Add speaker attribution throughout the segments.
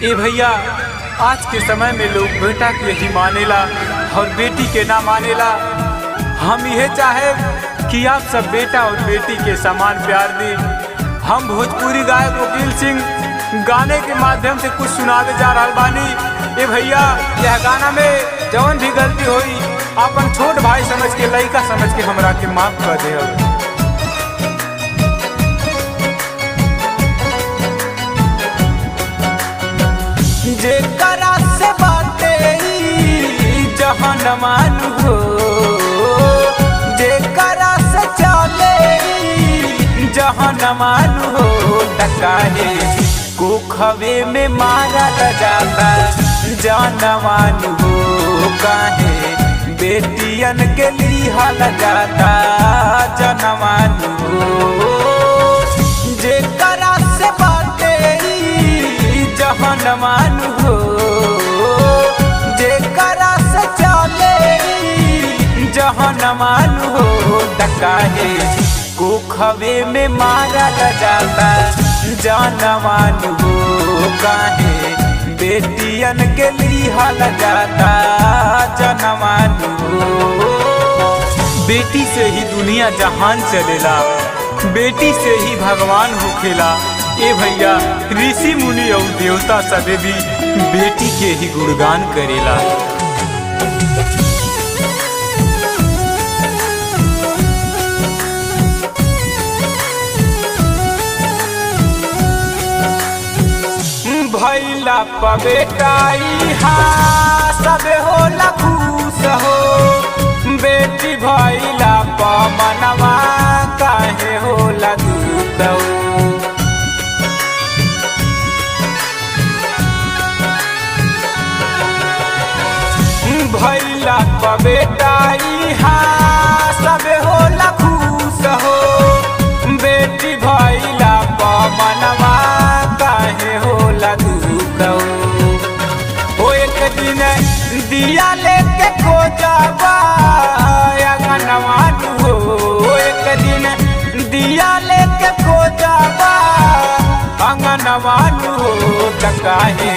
Speaker 1: ए भैया, आज के समय में लोग बेटा के ही मानेला और बेटी के ना मानेला। हम यह चाहे कि आप सब बेटा और बेटी के समान प्यार दें। हम भोजपुरी गायक वकील सिंह गाने के माध्यम से कुछ सुनावे जा रहा बानी। ए भैया, यह गाना में जौन भी गलती हुई अपन छोट भाई समझ के, लड़का समझ के हमरा के माफ कर दे। जेकरा से बाटे जहनमान हो, जेकरा से चले जहनमान हो, टकाहे कुखवे में मारा जाता जानमान हो। काहे बेटियन के लिहल जाता जनमान हो। जेकरा से बाटे जहनमान हो, जेकरा से चले जहनमान हो, टकाहे कुखवे में मारा जाता जानमान हो। काहे बेटियन के लिहल जाता जनमान हो। बेटी से ही दुनिया जहान चलेला, बेटी से ही भगवान होखेला। ए भैया, ऋषि मुनि और देवता सभी भी बेटी के ही गुणगान करेला। भैला पबेटाई हा सब होला खुश हो, बेटी भैला पमनवा काहे होला दूत हो। भैला पबेटाई हा सब होला खुश हो, बेटी भैला पमनवा काहे होला दुख हो। एक दिन दिया लेके खोजबा अंगनवान हो, एक दिन दिया लेके खोजबा अंगनवान हो। टकाहे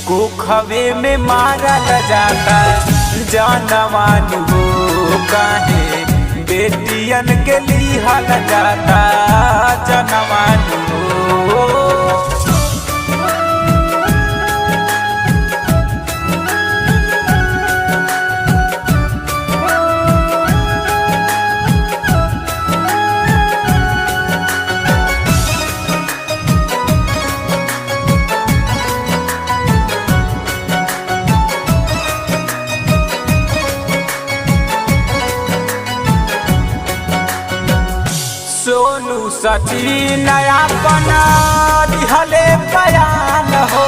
Speaker 1: कुखवे में मारा जाता जानमान हो। काहे बेटियन के लिहल जाता जनमान हो। सोनू सचिन अपना दिहले बयान हो,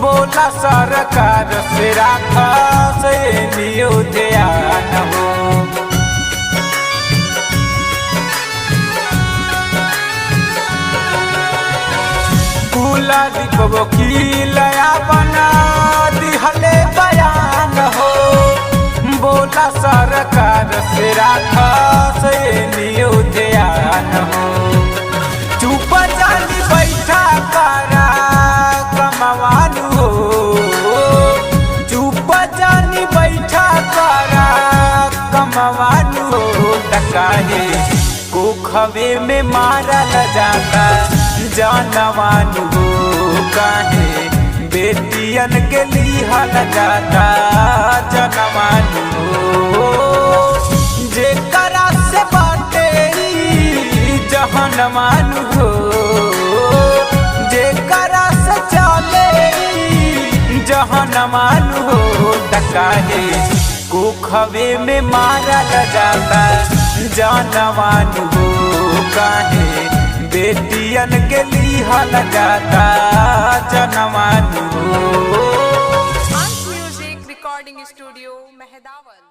Speaker 1: बोला सरकार से राखा से लियो ध्यान हो। कुलदीप वकील अपना दिहले बयान हो, बोला सरकार से राखा से लियो ध्यान हो। चुप जानी बैठा करा कमवान हो, चुप जानी बैठा करा कमवान हो। टकाहे कुखवे में मारा जाता जानमान हो। काहे बेटियन के लिहल जाता जनमान हो। जेकरा से बाटे जहनमान हो, जेकरा से चले जहनमान हो। टकाहे कुखवे में मारा जाता जानमान हो। काहे बेटियन के लिहल जाता जनमान हो।
Speaker 2: Music recording studio, Mehdawal.